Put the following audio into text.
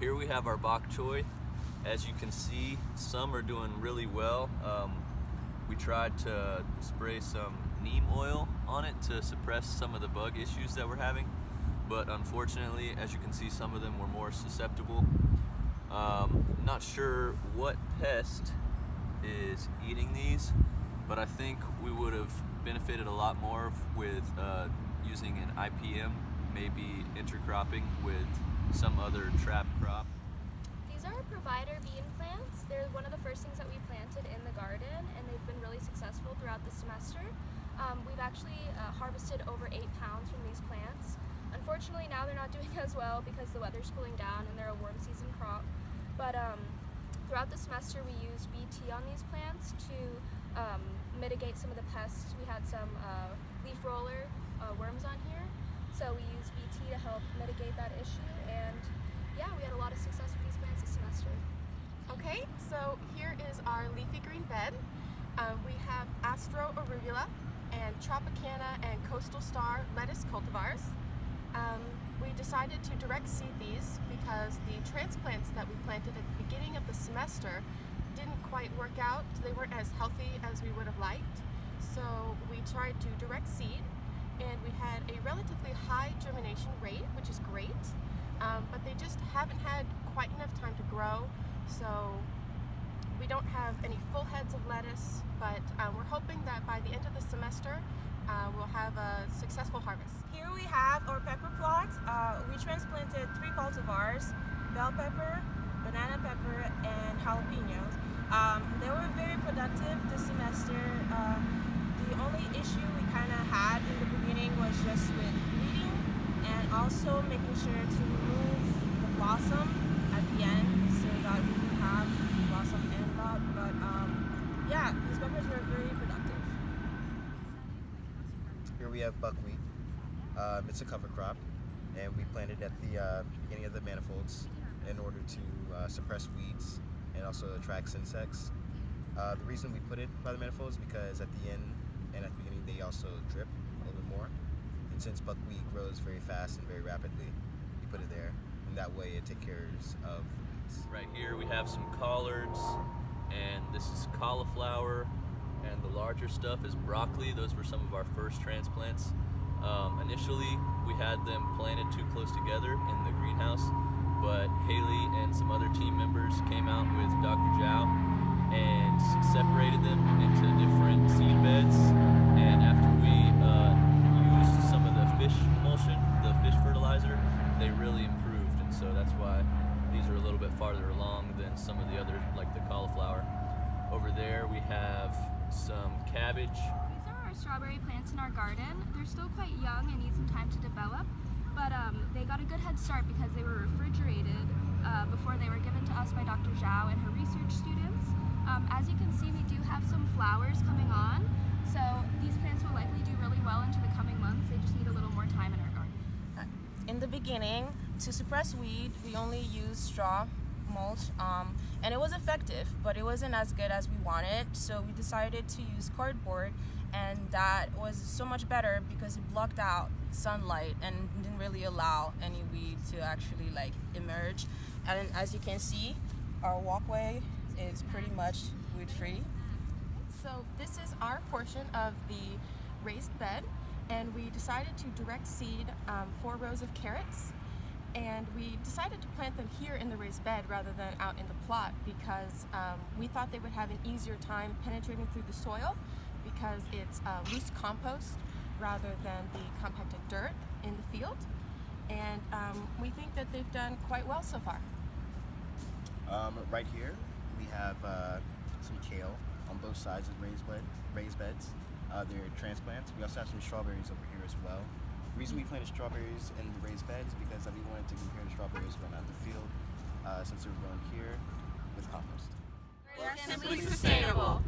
Here we have our bok choy. As you can see, some are doing really well. We tried to spray some neem oil on it to suppress some of the bug issues that we're having, but unfortunately, as you can see, some of them were more susceptible. Not sure what pest is eating these, but I think we would have benefited a lot more with using an IPM, maybe intercropping with some other trap crop. These are provider bean plants. They're one of the first things that we planted in the garden, and they've been really successful throughout the semester. We've actually harvested over 8 pounds from these plants. Unfortunately, now they're not doing as well because the weather's cooling down and they're a warm season crop. But throughout the semester, we used BT on these plants to mitigate some of the pests. We had some leaf roller worms on here, so we used BT to help mitigate that issue, and yeah, we had a lot of success with these plants this semester. Okay, so here is our leafy green bed. We have Astro arugula and Tropicana and Coastal Star lettuce cultivars. We decided to direct seed these because the transplants that we planted at the beginning of the semester didn't quite work out. They weren't as healthy as we would have liked. So we tried to direct seed, and we had a relatively high germination rate, which is great, but they just haven't had quite enough time to grow. So we don't have any full heads of lettuce, but we're hoping that by the end of the semester we'll have a successful harvest. Here we have our pepper plot. We transplanted 3 cultivars: bell pepper, banana pepper, and jalapenos. They were very productive this semester. The only issue we kind of had in the beginning was just with weeding, and also making sure to remove the blossom at the end so that we can have blossom end up. But yeah, these peppers were very productive. Here we have buckwheat. It's a cover crop, and we planted at the beginning of the manifolds in order to suppress weeds and also attract insects. The reason we put it by the manifolds is because at the end and at the beginning they also drip a little bit more. And since buckwheat grows very fast and very rapidly, we put it there, and that way it takes care of weeds. Right here we have some collards, and this is cauliflower, and the larger stuff is broccoli. Those were some of our first transplants. Initially we had them planted too close together in the greenhouse, but Haley and some other team members came out with Dr. Zhao and separated them into different seed beds, and after we used some of the fish emulsion, the fish fertilizer, they really improved, and so that's why these are a little bit farther along than some of the others, like the cauliflower. Over there we have some cabbage. These are our strawberry plants in our garden. They're still quite young and need some time to develop, but they got a good head start because they were refrigerated before they were given to us by Dr. Zhao and her research students. As you can see, we do have some flowers coming on, so these plants will likely do really well into the coming months. They just need a little more time in our garden. In the beginning, to suppress weed, we only used straw mulch, and it was effective, but it wasn't as good as we wanted, so we decided to use cardboard, and that was so much better because it blocked out sunlight and didn't really allow any weed to actually emerge. And as you can see, our walkway is pretty much weed free. So this is our portion of the raised bed, and we decided to direct seed 4 rows of carrots, and we decided to plant them here in the raised bed rather than out in the plot because we thought they would have an easier time penetrating through the soil because it's loose compost rather than the compacted dirt in the field, and we think that they've done quite well so far. Right here we have some kale on both sides of the raised beds. They're transplants. We also have some strawberries over here as well. The reason we planted strawberries in the raised beds is because we wanted to compare the strawberries going out in the field since they were grown here with compost. We're simply sustainable.